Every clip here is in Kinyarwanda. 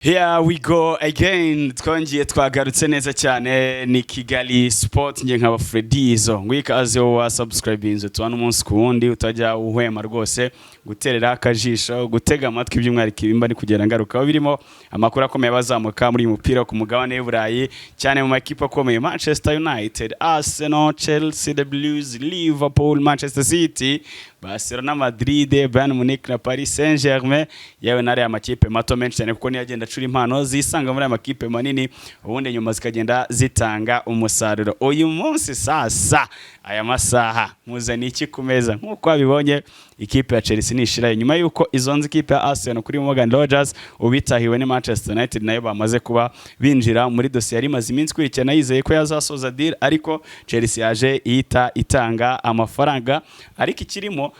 Here we go again. Twongiye twagarutse neza cyane ni Kigali Sport nge nkaba Fredizo ngwikaze wa subscribinze tubana umunsi ku wundi utajya uhwema rwose guterera akajisho gutega amatwi iby'umwariki bimba ni kugera ngaruka birimo amakuru akomeye bazamuka muri umupira ku mugabane w'Uburayi cyane mu makipe akomeye Manchester United, Arsenal, Chelsea, the Blues, Liverpool, Manchester City, Barcelona, Madrid, Bayern Munich na Paris Saint-Germain yewe nari amakipe mato menshi cyane kuko niyagenda curi impano zisanga muri amakipe manini ubundi nyuma zikagenda zitanga umusaruro. Uyu munsi sasa aya masaha muzani iki kumeza nkuko abibonye ikipe ya Chelsea nishiraye nyuma yuko izonze ikipe ya Arsenal kuri Morgan Rogers ubitahiwe ni Manchester United nayo bamaze kuba binjira muri dossier yari maze iminsi kurikirana yizeye ko yazasoza deal ariko Chelsea yaje ihita itanga amafaranga ariko ikirimo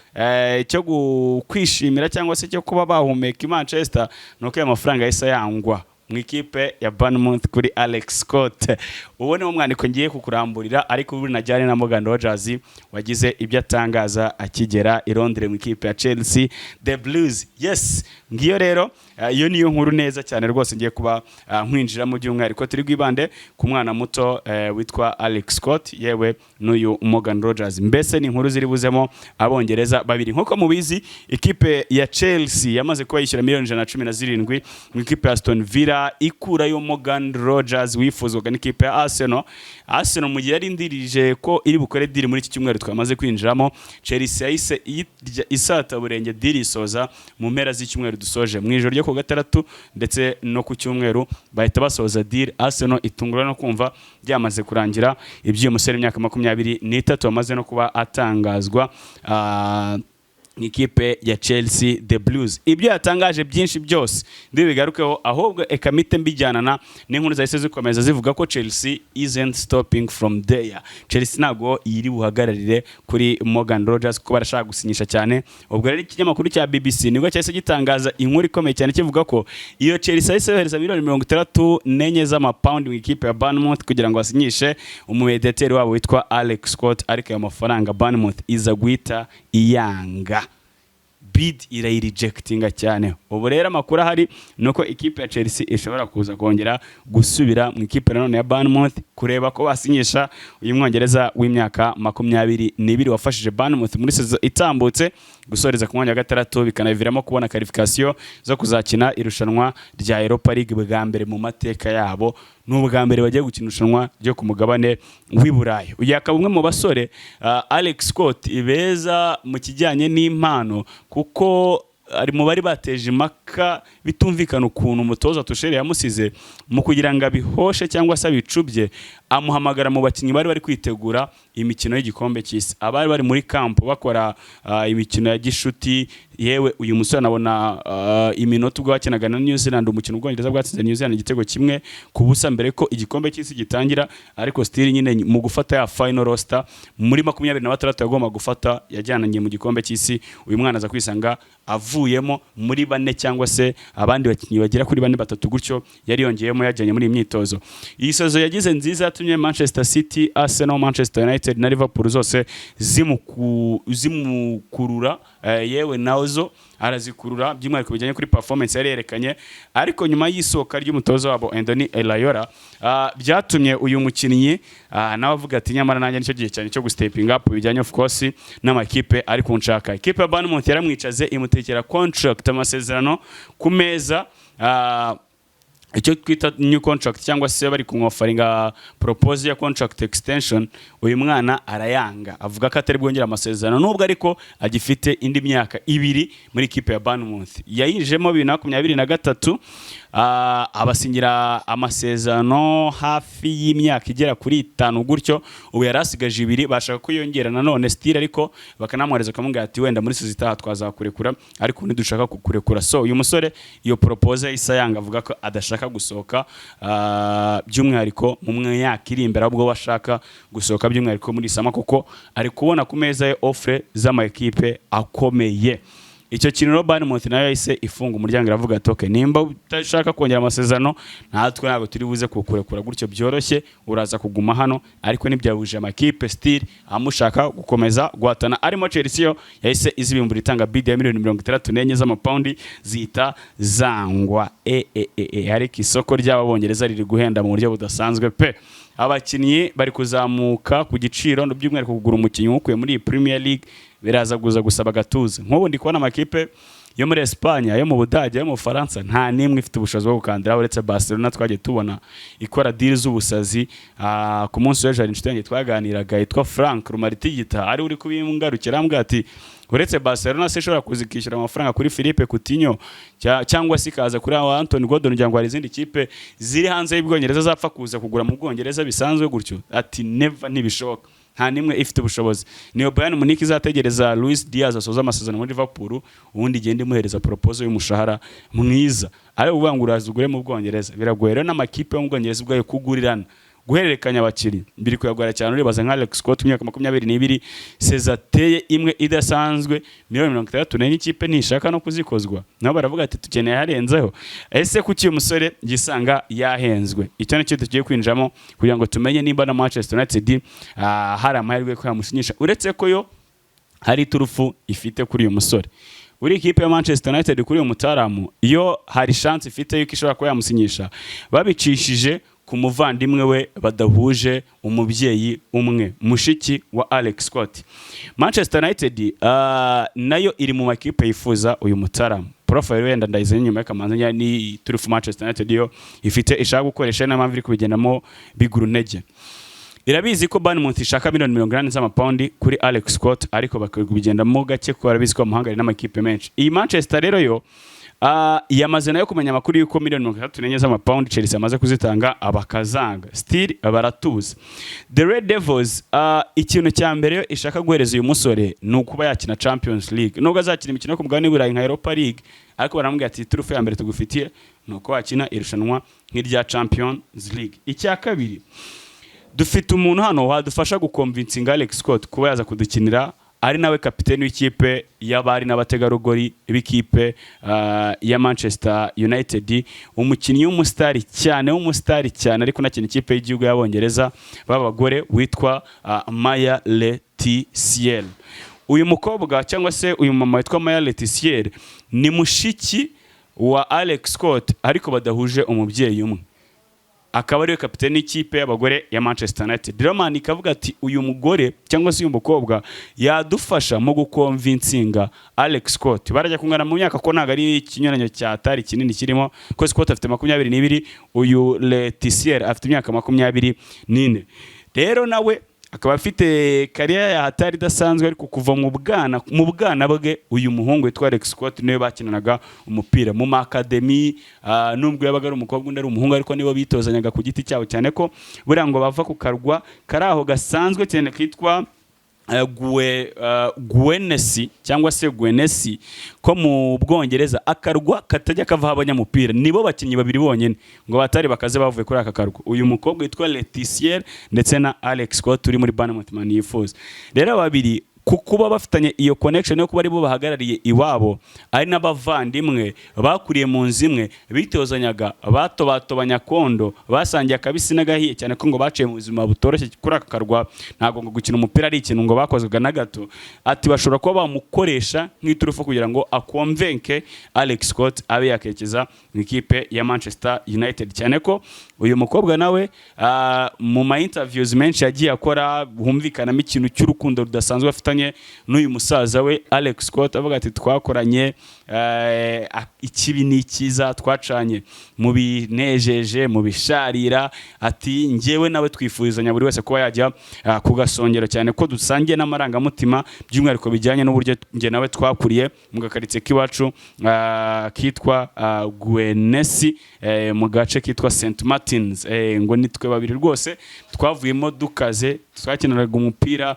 cyo kwishimira cyangwa se cyo kuba bahumeka Manchester nuko amafaranga yisa yangwa mu ikipe ya Bournemouth kuri Alex Scott. Ubone mu mwandiko ngiye kukuramburira ariko buri najyane na Morgan Rogers wagize ibyo atangaza akigera i Londres mu ikipe ya Chelsea the Blues. Yes, ngiyo rero iyo niyo nkuru neza cyane rwose ngiye kuba nkwinjira mu by'umwariko turi gwibande ku mwana muto witwa Alex Scott yewe n'uyu Morgan Rogers. Mbese ni inkuru ziri buzemo abongereza babiri nkuko mubizi ikipe ya Chelsea yamaze kuba yishyura miliyoni 117 mu ikipe ya Aston Villa ikura yo Morgan Rogers wifuzwaga n'ikipe ya Arsenal mu gihe yarindirije ko iri bukore deal muri iki cyumweru twamaze kwinjiramo. Chelsea yahise isata burenge deal isoza mu mpera z'icyumweru dusoje mu ijoro ryo ku gatandatu ndetse no ku cyumweru bahita basoza deal. Arsenal itungura no kumva byamaze kurangira iby'uyu musore imyaka 23 amaze no kuba atangazwa ikipe ya Chelsea the Blues. Ibyo yatangaje byinshi byose ndibigarukeho ahubwo ekamite mbijyanana n'inkuru zahise zikomeza zivuga ko Chelsea isn't stopping from there. Chelsea nago iri buhagararire kuri Morgan Rogers kuko barashaka gusinyisha cyane. Ubwo rero ikinyamakuru cya BBC nibwo cyahise gitangaza inkuru ikomeye cyane kivuga ko iyo Chelsea yahise yohereza miliyoni 34 z'amapound mu ikipe ya Bournemouth kugira ngo asinyishe umumediateri wabo witwa Alex Scott ariko ayo mafaranga Bournemouth iza guhita iyanga bid irayirejectinga cyane. Ubu rero amakuru ahari nuko ikipe ya Chelsea ishobora kuza kongera gusubira mu ikipe nanone ya Bournemouth kureba ko basinyisha uyu mwongereza w'imyaka 22 wafashije Bournemouth muri sezo itambutse gusoreza ku mwanya wa gatandatu bikanaviramo kubona qualification zo kuzakina irushanwa rya Europa League bwa mbere mu mateka yabo n'ubwa mbere bagiye gukina irushanwa ryo ku mugabane w'Iburayi. Uyu akaba umwe mu basore Alex Scott ibeza mu kijyanye n'impano kuko ari mu bari bateje impaka bitumvikana ukuntu umutoza Tuchel yamusize mu kugira ngo abihoshe cyangwa se abicubye amuhamagara mu bakinnyi bari kwitegura imikino y'igikombe cy'isi abari bari muri camp bakora imikino ya gishuti. Yewe uyu musore nabona iminota ubwo bakinaga na New Zealand umukino ubwongereza bwatsinze New Zealand igitego kimwe ku busa mbere ko igikombe cy'isi gitangira ariko still nyine mu gufata ya final roster muri 26 yagomba gufata yajyananye mu gikombe cy'isi. Uyu mwana aza kwisanga avuyemo muri bane cyangwa se abandi bakinnyi bagera kuri 4-3 gutyo yari yongeyemo yajyanye muri imyitozo. Iyi sezo yagize nziza yatumye Manchester City, Arsenal, Manchester United na Liverpool zose zimukurura yewe nazo arazikurura by'umwihariko bijyanye kuri performance yari yerekanye ariko nyuma y'isoka ry'umutoza wabo Anthony Elayola byatumye uyu mukinnyi nawe avuga ati nyamara nanjye nicyo gihe cyane cyo gusteping up bijyanye of course n'amakipe ari kunshaka. Ikipe ya Bournemouth yaramwicaze imutekera contract amasezerano ku meza icyo twita new contract cyangwa se bari kumwofaringa proposal ya contract extension. Uyu mwana arayanga avuga ko atari bwongera amasezerano nubwo ariko agifite indi myaka 2 muri ikipe ya Bournemouth. Yayinjemo 2023 abasingira amasezerano hafi y'imyaka igera kuri 5 gutyo. Ubu yarasigaje 2 bashaka kuyongera nanone still ariko bakanamwereza kamubwira ati wenda muri sizitaha twazakurekura ariko ntidushaka kukurekura. So uyu musore iyo proposal isa yanga avuga ko adashaka gusohoka by'umwihariko mu myaka iri imbere ahubwo bashaka gusohoka by'umwihariko muri sama kuko ari kubona ku meza ye offre z'ama equipe akomeye. icyo kintu no Bournemouth nayo yahise ifunga umuryango iravuga ati okay, nimba utashaka kongera amasezerano natwe ntabwo turi buze kukurekura gutyo byoroshye, uraza kuguma hano. Ariko ntibyabuje amakipe still amushaka gukomeza guhatana, arimo Chelsea yo yahise izibimbura itanga bid ya miliyoni 64 z'amapaundi zita zangwa. Ariko isoko ry'abongereza riri guhenda mu buryo budasanzwe pe. Abakinnyi bari kuzamuka ku giciro no by'umwihariko kugura umukinnyi ukuye muri Premier League biraza gusaba gatuza. Nk'ubu ndi kubona amakipe yo muri Espagne, yo mu Budage, yo mu Faransa nta nimwe ifite ubushobozi bwo gukandira uretse Barcelona. Twagiye tubona ikora deal z'ubusazi. Ku munsi w'ejo inshuti yanjye twaganiraga yitwa Frank Rumartigita ari uri kubimgarukira ambwa ati uretse Barcelona se ishobora kuzikishyura amafaranga kuri Philippe Coutinho cyangwa se ikaza kuri Anthony Gordon cyangwa hari izindi kipe ziri hanze y'Ubwongereza zapfa kuza kugura mu Bwongereza bisanzwe gutyo. Ati never, ntibishoboka, nta nimwe ifite ubushobozi. Niyo Bayern Munich izategereza Luis Diaz asoza amasezerano muri Liverpool ubundi igende imuhereza proposal y'umushahara mwiza. Ari uvuga ngo urazugure mu Bwongereza biragoye rero n'amakipe yo mu Bwongereza ubwayo kugurirana guhererekanya abakiri biri kuyagora cyane. Uribaza nka Alex Scott imyaka 22 sezateye imwe idasanzwe miliyoni 64 ikipe ntishaka no kuzikozwa, nabo baravuga ati tukeneye harenzeho. Ese kuki uyu musore gisanga yahenzwe? Icyo nicyo tugiye kwinjamo kugira ngo tumenye nimba na Manchester United hari amahirwe ko yamusinyisha, uretse ko yo hari turufu ifite kuri uyu musore. Uri ikipe ya Manchester United kuri uyu mutaramu iyo hari chance ifite yuko ishobora ko yamusinyisha babicishije ku muvandimwe we badahuje umubyeyi umwe, mushiki wa Alex Scott. Manchester United nayo iri mu makipe yifuza uyu mutaramu. Profile wenda ndayizanye nyuma y'akamanzanya ni turufu Manchester United yo ifite ishaka gukoresha n'amamvu iri kubigendamo biguru ntege. Irabizi ko Bournemouth ishaka miliyoni 80 z'amapaundi kuri Alex Scott, ariko bakabigendamo gake ko barabizi ko amahanga ari n'amakipe menshi. Iyi Manchester rero yo yamaze nayo kumenya amakuru yuko miliyoni 34 z'amapaundi Chelsea amaze kuzitanga abakazanga still baratuza. The Red Devils ikintu cya mbere yo ishaka guhereza uyu musore ni ukuba yakina Champions League. Nubwo azakina imikino ku mugabane w'Uburayi nka Europa League, ariko baramubwira ati turufu ya mbere tugufitiye nuko wakina irushanwa nk'irya Champions League. Icya kabiri, dufite umuntu hano wadufasha gukonvincinga Alex Scott kuba yaza kudukinira, ari nawe kapiteni w'ikipe y'abari n'abategarugori b'ikipe ya Manchester United, umukinnyi w'umustari cyane ariko nakina ikipe y'igihugu y'Abongereza b'abagore witwa Maya Letizia. Uyu mukobwa cyangwa se uyu mama witwa Maya Letizia ni mushiki wa Alex Scott ariko badahuje umubyeyi umwe, akaba ariwe kapiteni w'ikipe y'abagore ya Manchester United. Roman ikavuga ati uyu mugore cyangwa se uyu mukobwa yadufasha mu gukonvincinga Alex Scott. Barajya kungana mu myaka ko ntago ari ikinyuranyo cyatari kinini kirimo, ko Scott afite 22, uyu Letizia afite imyaka 24. Rero nawe akaba afite kariya ya hatari dasanzwe, ariko kuva mu bwana bwe uyu muhungu witwa Alex Scott niwe bakinanaga umupira mu academy. Nubwo yabaga ari umukobwa undi ari umuhungu, ariko nibo bitozanyaga ku giti cyabo, cyane ko buriya ngo bava ku karwa karaho gasanzwe cyane kitwa Guenesi cyangwa se Guenesi ko mu Bwongereza, akarwa katajya kava abanyamupira. Nibo bakinnyi babiri bonyene ngo batari bakaze bavuye kuri aka karwa, uyu mukobwa witwa Letizia ndetse na Alex Scott uri muri Bournemouth man yifuza. Rero babiri kukuba bafitanye iyo connection yo kuba ari bo bahagarariye iwabo, ari n'abavandimwe bakuriye mu nzimwe, bitozanyaga batobanya kondo, basangiye akabisi n'agahiye, cyane ko ngo baciye mu buzima butoroshye kuri aka karwa. Ntabwo ngo gukina umupira ari ikintu ngo bakozwe na gato, ati bashobora kuba bamukoresha nk'iturufu kugira ngo akonvenke Alex Scott abe yakekeza mu ikipe ya Manchester United, cyane ko uyu mukobwa nawe mu ma interviews menshi yagiye akora humvikanamo ikintu cy'urukundo rudasanzwe afitanye n'uyu musaza we Alex Scott. Avuga ati twakoranye ikibi n'ikiza, twacanye mu binejeje mu bisharira, ati njyewe nawe twifuzanya buri wese kuba yajya ku gasongero, cyane ko dusangiye n'amarangamutima by'umwihariko bijyanye n'uburyo nge nawe twakuriye mu gakaritse k'iwacu kitwa Guenesi mu gace kitwa St Martins. Ngo nitwe babiri rwose twavuyemo dukaze, twakinanaga umupira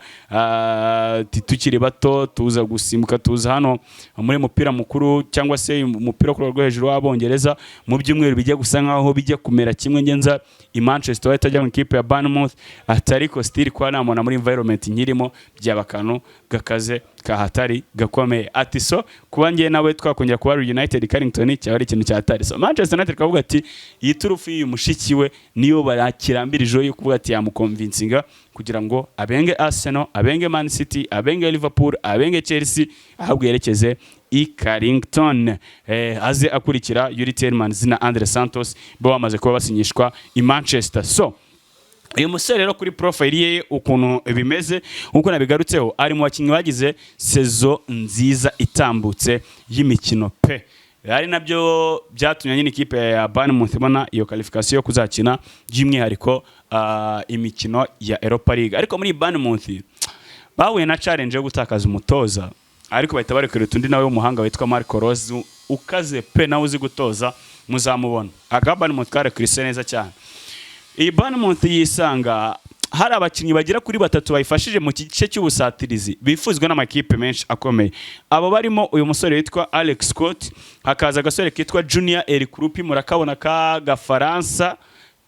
tukiri bato, tuza gusimbuka tuza hano muri mupira mukuru cyangwa se umupira kuri rwo hejuru w'Abongereza mu byumweru bijya gusa nkaho bijya kumera kimwe. Ngenza i Manchester United ajya mu ikipe ya Bournemouth, atariko still kwa namona muri environment nkirimo by'abakano gakaze kahatari gakomeye. Ati so kuba ngiye nawe twakongera kuba United Carrington cyaba ari ikintu cyatari. So Manchester United kavuga ati iyi turufu y'uyu mushiki we niyo barakirambirijo yo kuvuga ati yamukonvincinga kugira ngo abenge Arsenal, abenge Man City, abenge Liverpool, abenge Chelsea, ahubwo yerekeze i Carrington aze akurikira Yuri Tielemans na Andre Santos bo bamaze kuba basinyishwa i Manchester. So uyu musore rero kuri profile ye ukuntu bimeze nkuko nabigarutseho ari mu bakinnyi bagize sezo nziza itambutse y'imikino pe. Ari nabyo byatumye nyine ikipe ya Bournemouth ibona iyo qualification yo kuzakina by'umwihariko imikino ya Europa League. Ariko muri Bournemouth bahuye na challenge yo gutakaza umutoza, ariko bahita barekera utundi nawe w'umuhanga witwa Marco Rose ukaze pe nawe uzi gutoza muzamubona. Aga Bournemouth karekrise neza cyane. Iyi Bournemouth yisanga hari abakinnyi bagira kuri batatu bayifashije mu gice cy'ubusatirizi bifuzwa n'amakipe menshi akomeye. Abo barimo uyu musore witwa Alex Scott, hakaza agasore kitwa Junior Erikrupi murakabona ka Gafaransa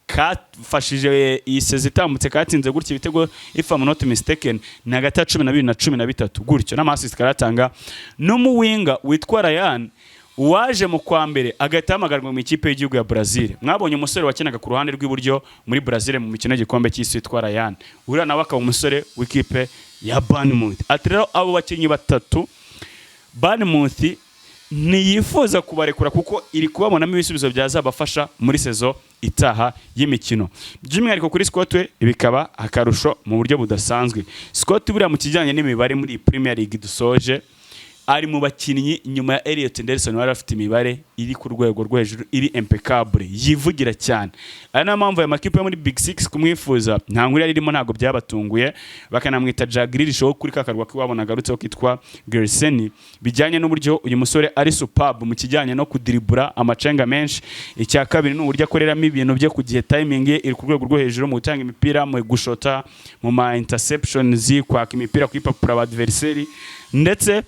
kafashije iyi sezi itambutse katsinze gutya ibitego if I'm not mistaken na hagati ya 12 na 13 gutyo n'amasist karatanga no mu winga witwa Ryan waje mu kwa mbere agahita hamagarwa mu ikipe y'igihugu ya Brazil. Mwabonye umusore wakenaga ku ruhande rw'iburyo muri Brazil mu mikino y'igikombe cy'isi witwa Ryan, uriya nawe akaba umusore w'ikipe ya Bournemouth. Ati rero abo bakinnyi batatu Bournemouth ntiyifuza kubarekura kuko iri kubabonamo ibisubizo byazabafasha muri sezo itaha y'imikino. By'umwihariko kuri Scott we bikaba akarusho mu buryo budasanzwe. Scott buriya mu kijyanye n'imibare muri Premier League dusoje ari mu bakinnyi nyuma ya Elliot Anderson wari afite imibare iri ku rwego rwo hejuru, iri impeccable, yivugira cyane. Ari na mpamvu ya makipe yo muri Big 6 kumwifuza nta nkuru yarimo ntago byabatunguye, bakanamwita Jack Grealish wo kuri kakarwa kiwabona garutse kitwa Gerseni. Bijyanye n'uburyo uyu musore ari superb mu kijyanye no kudribura amacenga menshi. Icya kabiri n'uburyo akoreramo ibintu bye ku gihe, timing ye iri ku rwego rwo hejuru mu gutanga imipira, mu gushota, mu ma interceptions, kwaka imipira kwipapura aba adversary, ndetse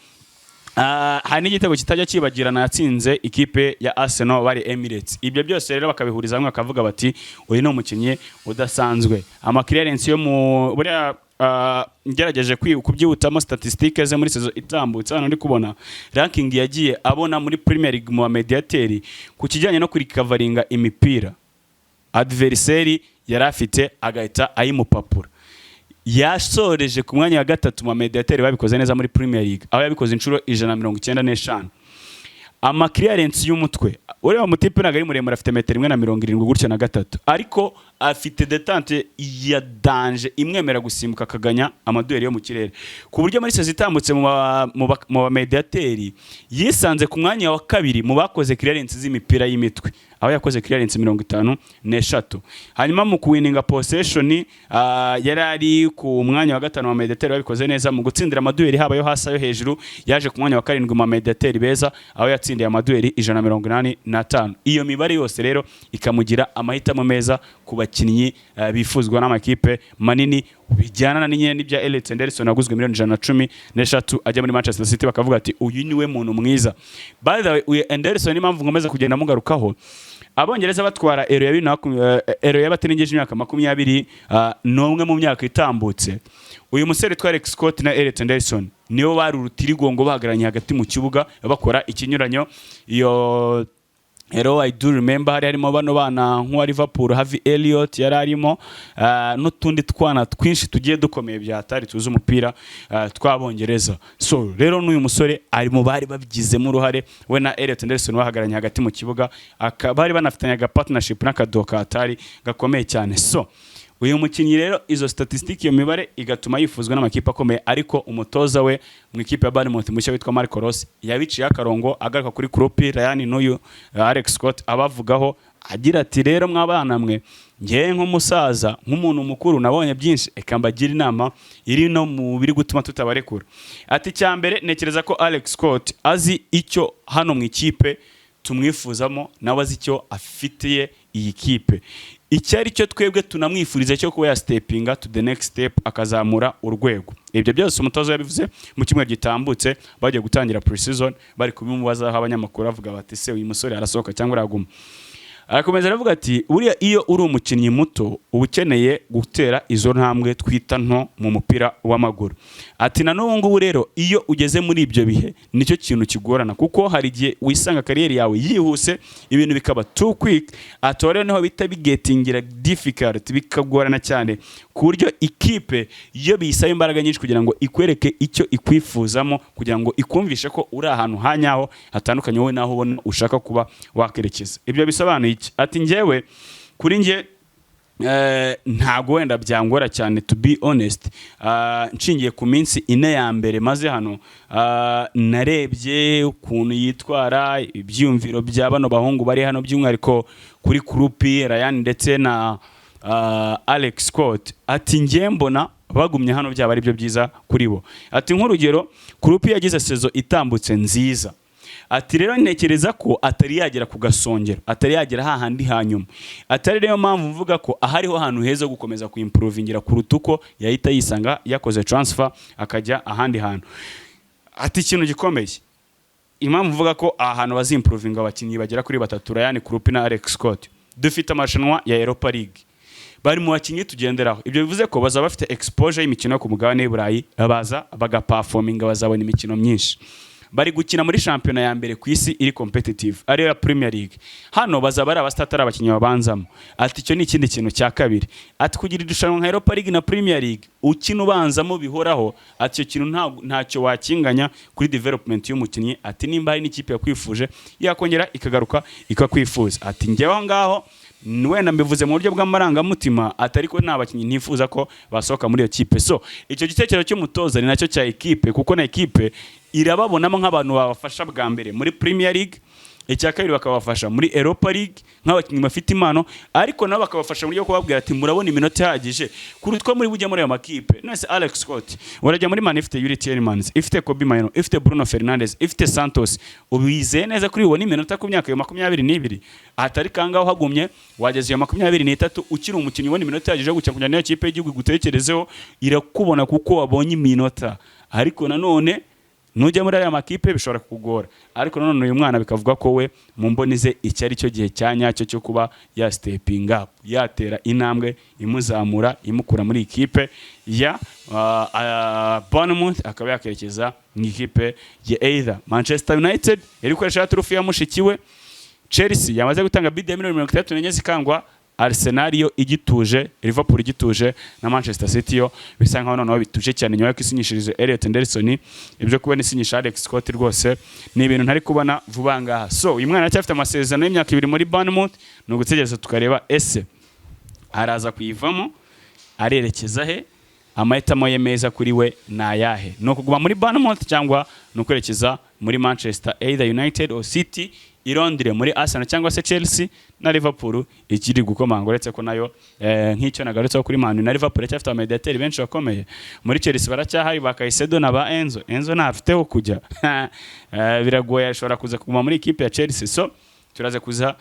hari n'igitego kitajya kibagirana yatsinze ikipe ya Arsenal bari Emirates. Ibyo byose rero bakabihuriza hamwe bakavuga bati uyu ni umukinnyi udasanzwe. Ama clearance yo mu buriya ngerageje kubyihutamo statistiques ze muri sezo itambutse hano ndi kubona ranking yagiye abona muri Premier League mu mediateri ku kijyanye no kurikavaringa imipira adversary yari afite agahita ayimupapura. Yasoreje ku mwanya wa gatatu mu mediateri babikoze neza muri Premier League, aho yabikoze inshuro 195. Ama clearance y'umutwe ureba mutipe nagari muremure afite 1.70 gutyo na gatatu, ariko afite detente ya danger imwemera gusimbuka akaganya amaduel yo mu kirere, ku buryo muri sezi itambutse mu mediateri yisanze ku mwanya wa kabiri mu bakoze clearance z'imipira y'imitwe, aho yakoze clearance 53. Hanyuma mu kuwininga possession yari ari ku mwanya wa gatanu mu mediateri babikoze neza. Mu gutsindira amaduel haba yo hasi yo hejuru yaje ku mwanya wa karindwi mu mediateri beza, aho yatsindiye amaduel 185. Iyo mibare yose rero ikamugira amahitamo meza ku bakinnyi bifuzwa n'amakipe manini bijyana n'inyenyeri n'ibya Elliot Anderson aguzwe $113 ajya muri Manchester City, bakavuga ati uyu niwe muntu mwiza. By the way uyu Anderson ni mpamvu ngomeza kugenda mugarukaho, Abongereza batwara Euro y'abaterengeje imyaka 20 n'umwe mu myaka itambutse. Uyu musore twa Alex Scott na Elliot Anderson niyo bari urutirigongo bahagaranye hagati mu kibuga bakora ikinyuranyo. Iyo I do remember hari harimo bano bana nk'uwa Liverpool Harvey Elliott yari arimo n'utundi twana twinshi tugiye dukomeye byatari tuzi umupira tw'Abongereza. So rero n'uyu musore ari mu bari babigizemo uruhare, we na Elliot Anderson bahagaranye hagati mu kibuga, bari banafitanye partnership n'akadoka atari gakomeye cyane. So uyu mukinnyi rero izo statistics iyo mibare igatuma yifuzwa n'amakipe akomeye, ariko umutoza we mu ikipe ya Bournemouth mushya witwa Marco Rose yabiciye akarongo agaruka kuri Klopp, Ryan n'uyu Alex Scott abavugaho agira ati rero mwabana mwe ngiye nk'umusaza nk'umuntu mukuru nabonye byinshi eka mbagira inama iri no mu biri gutuma tutabarekura. Ati cyambere nekereza ko Alex Scott azi icyo hano mu ikipe tumwifuzamo, nawe azi icyo afitiye iyi kipe, icyari cyo twebwe tunamwifuriza cyo kuba ya steppinga to the next step akazamura urwego. Ibyo byose umutozo yabivuze mu kimwe gitambutse bagiye gutangira pre-season bari kubimubaza aho abanyamakuru avuga bati se uyu musore arasohoka cyangwa araguma. arakomeza aravuga ati buriya iyo uri umukinnyi muto uba ukeneye gutera izo ntambwe twita nto mu mupira w'amaguru. Ati na n'ubu ngubu rero iyo ugeze muri ibyo bihe nicyo kintu kigorana kuko hari igihe wisanga kariyeri yawe yihuse ibintu bikaba too quick, atore niho bita bigetingira difficult, bikagorana cyane ku buryo ikipe iyo bisaba imbaraga nyinshi kugira ngo ikwereke icyo ikwifuzamo, kugira ngo ikumvishe ko uri ahantu hanyaho hatandukanye wowe naho ubona ushaka kuba wakerekeza. Ibyo bisobanuye iki? Ati njyewe kuri njye ntago wenda byangora cyane to be honest, nshingiye ku minsi 4 ya mbere maze hano, narebye ukuntu yitwara, ibyumviro bya bano bahungu bari hano by'umwihariko kuri Krupi, Ryan ndetse na Alex Scott. Ati njye mbona bagumye hano byaba ari byo byiza kuri bo. Ati nk'urugero Krupi yagize sezo itambutse nziza. Ati rero ntekereza ko atari yagera ku gasongero, atari yagera hahandi hanyuma. Atari rero mpamvu mvuga ko ahariho hantu heza gukomeza kuimprovingira kuruta uko yahita yisanga yakoze transfer akajya ahandi hantu. Ati ikintu gikomeye, impamvu mvuga ko ahantu bazimprovinga abakinnyi bagera kuri 3, Ryan, Krupi na Alex Scott, dufite amarushanwa ya Europa League, bari mu bakinnyi tugenderaho. Ibyo bivuze ko bazaba bafite exposure y'imikino ku mugabane w'Iburayi, baza bagaperforminga, bazabona imikino myinshi. Bari gukina muri shampiyona ya mbere ku isi iri competitive ariyo ya Premier League. Hano bazaba ari abastatara abakinnyi babanzamo. Ati cyo ni ikindi kintu cya kabiri. Ati kugira irushanwa nka Europa League na Premier League ukina ubanzamo bihoraho, ati cyo kintu ntacyo wakinganya kuri development y'umukinnyi. Ati nimba hari n'ikipe yakwifuje yakongera ikagaruka ikakwifuza. Ati njyewe ngaho wenda mbivuze mu buryo bw'amarangamutima, atari ko nta bakinnyi ntifuza ko basohoka muri iyo kipe. So icyo gitekerezo cy'umutoza ni nacyo cya equipe, kuko na equipe irababonamo nk'abantu babafasha bwa mbere muri Premier League, icya kabiri bakabafasha muri Europa League nk'abakinnyi bafite impano, ariko nabo bakabafasha muri yo kubabwira ati murabona iminota ihagije kurutwa muri bujya muri ayo makipe. Nese Alex Scott urajya muri Man, ifite Yuri Tielemans, ifite Kobe Mainoo, ifite Bruno Fernandes, ifite Santos, ubizeye neza kuri ubona iminota ku myaka ya 22, atari kangaho hagumye wageze ya 23 ukiri umukinnyi ubona iminota ihagije gukina kujya n'iyo kipe y'igihugu gutekerezeho irakubona kuko wabonye iminota. Ariko nanone nujya muri aya makipe bishobora kugora, ariko none uyu mwana bikavuga ko we mu mbonize icyo ari cyo gihe cyanyacyo cyo kuba ya stepping up, yatera intambwe imuzamura imukura muri ikipe ya Bournemouth akaba yakerekeza mu ikipe ya either Manchester United iri kwesha trophy ya mushikiwe, Chelsea yamaze gutanga bid ya 34 zikangwa, Arsenal yo igituje, Liverpool igituje na Manchester City yo bisa nkaho noneho bituje cyane nyuma yo kwisinyishirize Elliot Anderson. Ibyo kubona isinyisha Alex Scott rwose ni ibintu ntari kubona vuba ngaha. So uyu mwana cyafite amasezerano y'imyaka 2 muri Bournemouth, no gutegereza tukareba ese araza kuyivamo arerekeza he, amahitamo ye meza kuri we na yahe, no kuguma muri Bournemouth cyangwa no kwerekeza muri Manchester either United or City, irondire muri Arsenal cyangwa se Chelsea na Liverpool ikiri gukomanga. Uretse ko nayo nk'icyo nagarutse kuri Man na Liverpool cyafite amediateri benshi bakomeye. Muri Chelsea baracyahari bakaisedo na ba Enzo ntafiteho kujya biragoye ashobora kuza kuguma muri ikipe ya Chelsea. So turaze kuza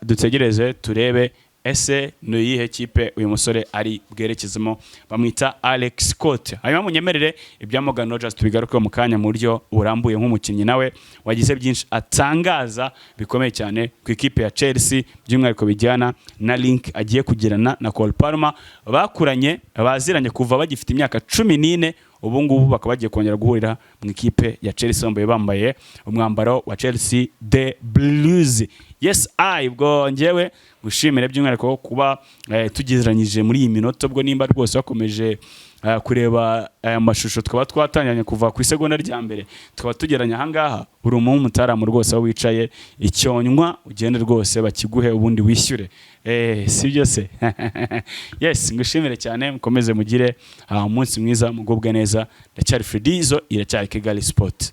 dutegereze turebe ese no yihe kipe uyu musore ari bwerekezemo bamwita Alex Scott. Hanyuma munyemerere ibya Morgan Rogers tubigaruke mu kanya mu buryo burambuye nk'umukinnyi nawe wagize byinshi atangaza bikomeye cyane ku ikipe ya Chelsea, by'umwihariko bijyana na link agiye kugirana na Cole Palmer bakuranye baziranye kuva bagifite imyaka 14, ubu ngubu bakaba bagiye kongera guhurira mu ikipe ya Chelsea bambaye umwambaro wa Chelsea the Blues. Yes, ubwo ngewe gushimira by'umwihariko kuba tugizeranyije muri iyi minota, ubwo nimba rwose bakomeje kureba aya mashusho twaba twatanganye kuva ku isegonda rya mbere twaba tugeranya ahangaha, uri umuntu mutaramu rwose aho wicaye icyonywa ugende rwose bakiguhe ubundi wishyure, sibyo se? Yes, ngushimire cyane, mukomeze mugire umunsi mwiza, mugubwe neza. Ndacyari Fredizo, iracyari Kigali Sport.